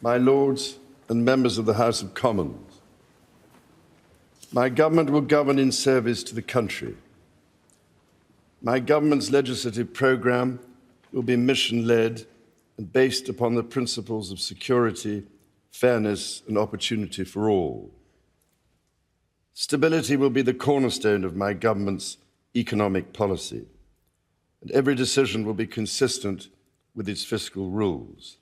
my Lords and members of the House of Commons, my government will govern in service to the country. My government's legislative programme will be mission-led and based upon the principles of security, fairness and opportunity for all. Stability will be the cornerstone of my government's economic policy, and every decision will be consistent with its fiscal rules.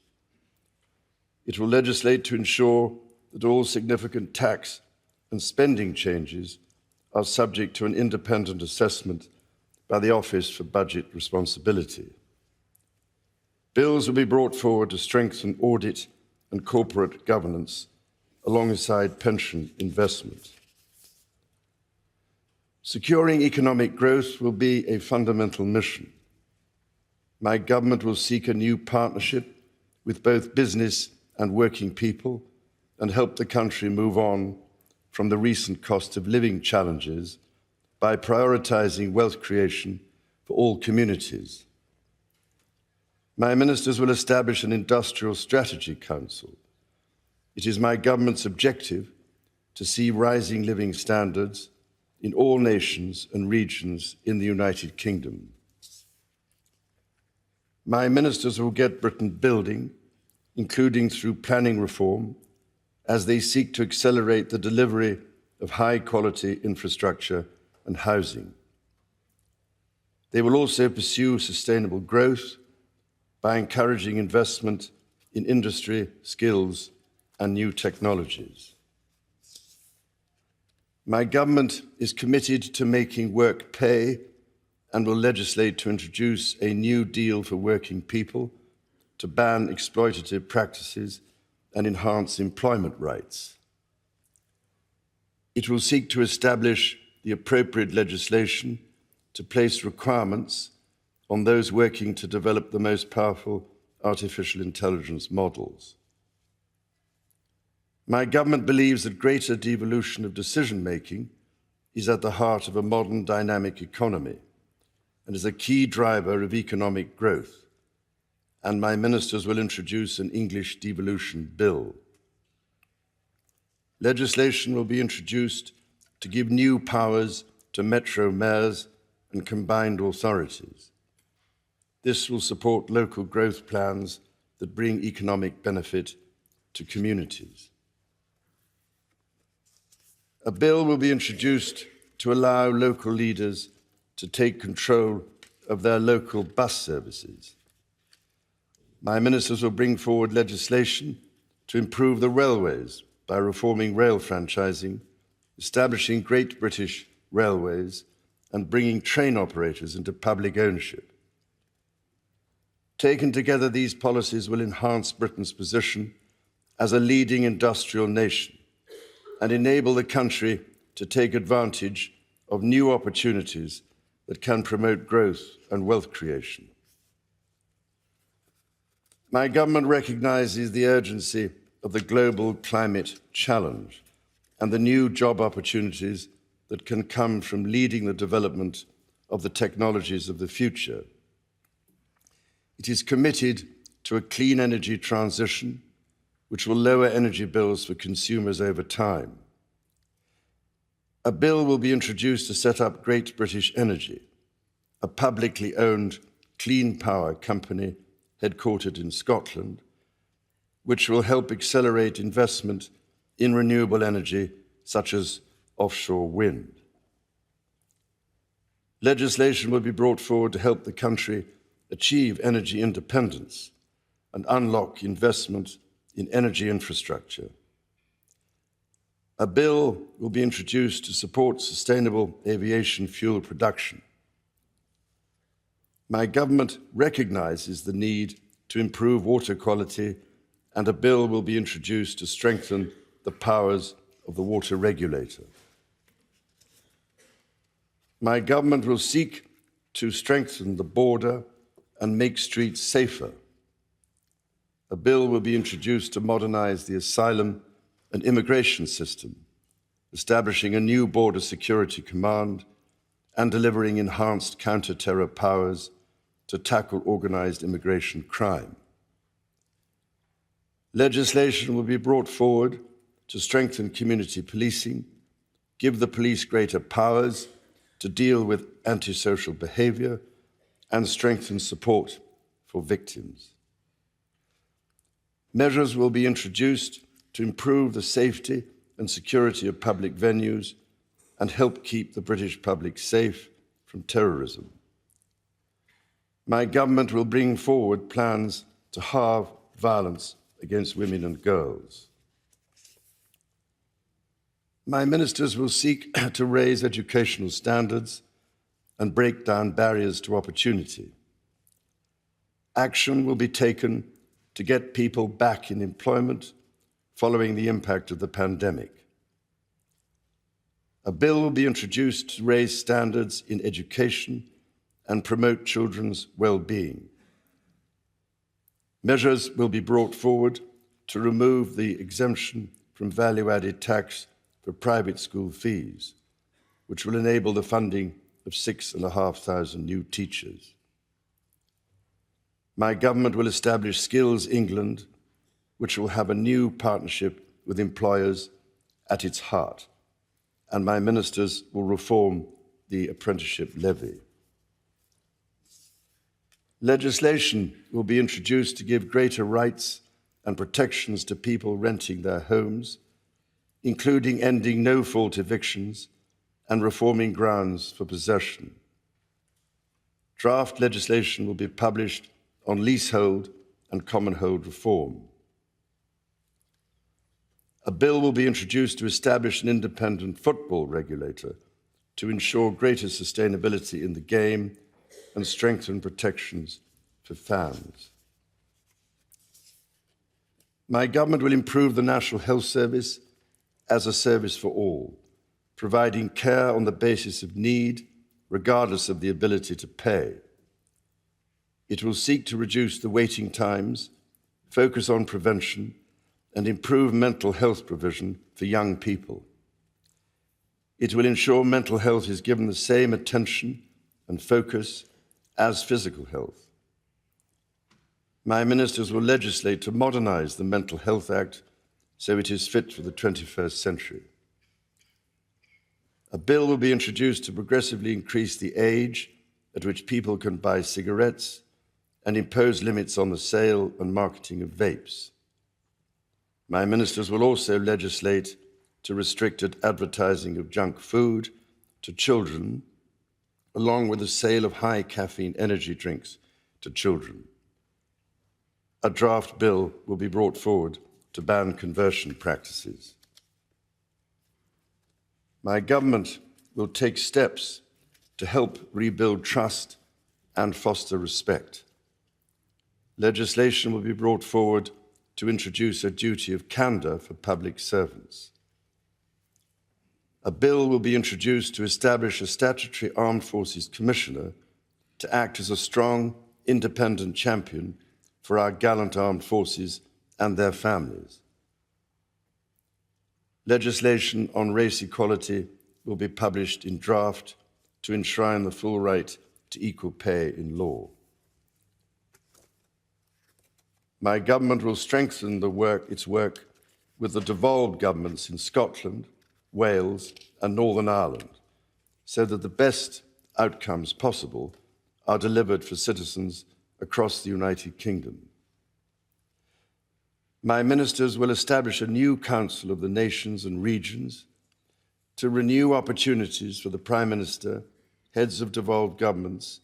It will legislate to ensure that all significant tax and spending changes are subject to an independent assessment by the Office for Budget Responsibility. Bills will be brought forward to strengthen audit and corporate governance alongside pension investment. Securing economic growth will be a fundamental mission. My government will seek a new partnership with both business and working people and help the country move on from the recent cost of living challenges by prioritising wealth creation for all communities. My ministers will establish an Industrial Strategy Council. It is my government's objective to see rising living standards in all nations and regions in the United Kingdom. My ministers will get Britain building, including through planning reform, as they seek to accelerate the delivery of high-quality infrastructure and housing. They will also pursue sustainable growth by encouraging investment in industry, skills, and new technologies. My government is committed to making work pay and will legislate to introduce a new deal for working people to ban exploitative practices and enhance employment rights. It will seek to establish the appropriate legislation to place requirements on those working to develop the most powerful artificial intelligence models. My government believes that greater devolution of decision-making is at the heart of a modern dynamic economy and is a key driver of economic growth, and my ministers will introduce an English devolution bill. Legislation will be introduced to give new powers to metro mayors and combined authorities. This will support local growth plans that bring economic benefit to communities. A bill will be introduced to allow local leaders to take control of their local bus services. My ministers will bring forward legislation to improve the railways by reforming rail franchising, establishing Great British Railways, and bringing train operators into public ownership. Taken together, these policies will enhance Britain's position as a leading industrial nation and enable the country to take advantage of new opportunities that can promote growth and wealth creation. My government recognises the urgency of the global climate challenge and the new job opportunities that can come from leading the development of the technologies of the future. It is committed to a clean energy transition which will lower energy bills for consumers over time. A bill will be introduced to set up Great British Energy, a publicly owned clean power company headquartered in Scotland, which will help accelerate investment in renewable energy such as offshore wind. Legislation will be brought forward to help the country achieve energy independence and unlock investment in energy infrastructure. A bill will be introduced to support sustainable aviation fuel production. My government recognises the need to improve water quality, and a bill will be introduced to strengthen the powers of the water regulator. My government will seek to strengthen the border and make streets safer. A bill will be introduced to modernise the asylum and immigration system, establishing a new border security command and delivering enhanced counter-terror powers to tackle organised immigration crime. Legislation will be brought forward to strengthen community policing, give the police greater powers to deal with antisocial behaviour, and strengthen support for victims. Measures will be introduced to improve the safety and security of public venues and help keep the British public safe from terrorism. My government will bring forward plans to halve violence against women and girls. My ministers will seek to raise educational standards and break down barriers to opportunity. Action will be taken to get people back in employment following the impact of the pandemic. A bill will be introduced to raise standards in education and promote children's well-being. Measures will be brought forward to remove the exemption from value-added tax for private school fees, which will enable the funding of 6,500 new teachers. My government will establish Skills England, which will have a new partnership with employers at its heart, and my ministers will reform the apprenticeship levy. Legislation will be introduced to give greater rights and protections to people renting their homes, including ending no-fault evictions and reforming grounds for possession. Draft legislation will be published on leasehold and commonhold reform. A bill will be introduced to establish an independent football regulator to ensure greater sustainability in the game and strengthen protections for fans. My government will improve the National Health Service as a service for all, providing care on the basis of need, regardless of the ability to pay. It will seek to reduce the waiting times, focus on prevention, and improve mental health provision for young people. It will ensure mental health is given the same attention and focus as physical health. My ministers will legislate to modernise the Mental Health Act so it is fit for the 21st century. A bill will be introduced to progressively increase the age at which people can buy cigarettes and impose limits on the sale and marketing of vapes. My ministers will also legislate to restricted advertising of junk food to children, along with the sale of high caffeine energy drinks to children. A draft bill will be brought forward to ban conversion practices. My government will take steps to help rebuild trust and foster respect. Legislation will be brought forward to introduce a duty of candour for public servants. A bill will be introduced to establish a statutory Armed Forces Commissioner to act as a strong, independent champion for our gallant armed forces and their families. Legislation on race equality will be published in draft to enshrine the full right to equal pay in law. My government will strengthen its work with the devolved governments in Scotland, Wales, and Northern Ireland, so that the best outcomes possible are delivered for citizens across the United Kingdom. My ministers will establish a new Council of the Nations and Regions to renew opportunities for the Prime Minister, heads of devolved governments,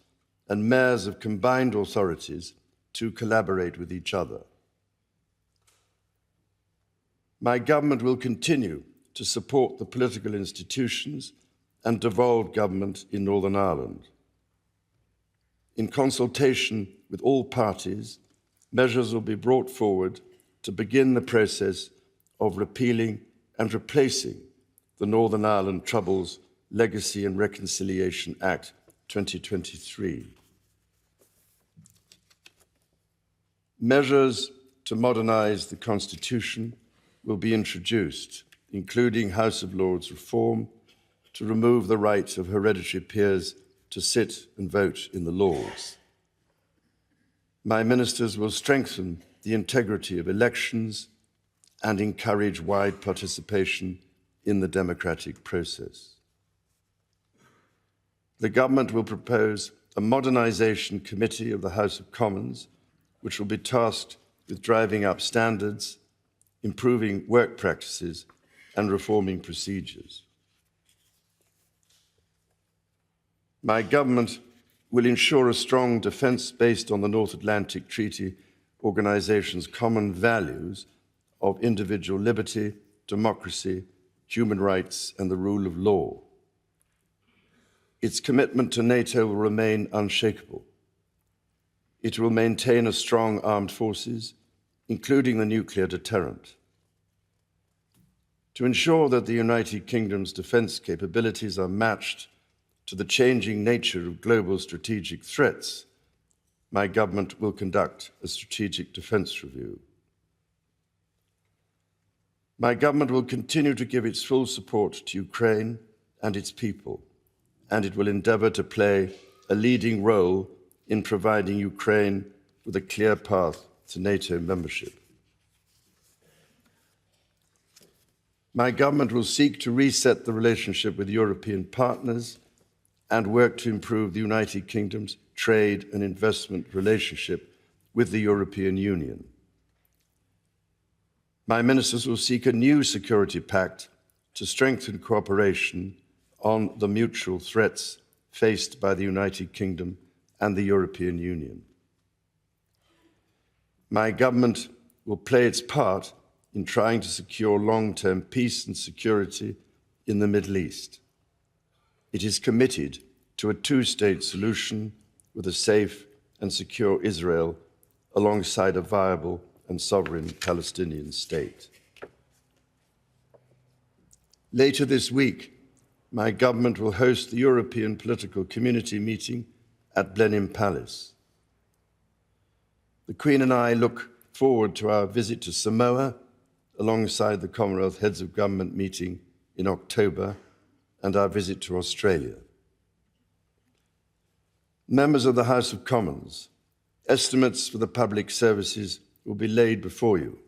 and mayors of combined authorities to collaborate with each other. My government will continue to support the political institutions and devolved government in Northern Ireland. In consultation with all parties, measures will be brought forward to begin the process of repealing and replacing the Northern Ireland Troubles Legacy and Reconciliation Act 2023. Measures to modernise the Constitution will be introduced, including House of Lords reform, to remove the right of hereditary peers to sit and vote in the Lords. My ministers will strengthen the integrity of elections and encourage wide participation in the democratic process. The government will propose a modernisation committee of the House of Commons, which will be tasked with driving up standards, improving work practices, and reforming procedures. My government will ensure a strong defence based on the North Atlantic Treaty Organisation's common values of individual liberty, democracy, human rights, and the rule of law. Its commitment to NATO will remain unshakable. It will maintain a strong armed forces, including the nuclear deterrent. To ensure that the United Kingdom's defence capabilities are matched to the changing nature of global strategic threats, my government will conduct a strategic defence review. My government will continue to give its full support to Ukraine and its people, and it will endeavour to play a leading role in providing Ukraine with a clear path to NATO membership. My government will seek to reset the relationship with European partners and work to improve the United Kingdom's trade and investment relationship with the European Union. My ministers will seek a new security pact to strengthen cooperation on the mutual threats faced by the United Kingdom and the European Union. My government will play its part in trying to secure long-term peace and security in the Middle East. It is committed to a two-state solution with a safe and secure Israel alongside a viable and sovereign Palestinian state. Later this week, my government will host the European Political Community meeting at Blenheim Palace. The Queen and I look forward to our visit to Samoa alongside the Commonwealth Heads of Government meeting in October and our visit to Australia. Members of the House of Commons, estimates for the public services will be laid before you.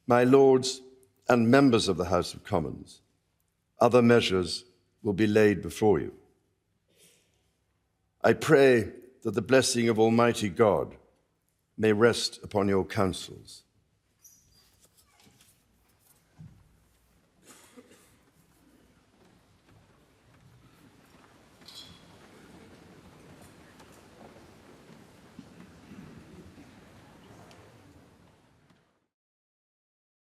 My Lords and members of the House of Commons, other measures will be laid before you. I pray that the blessing of Almighty God may rest upon your councils.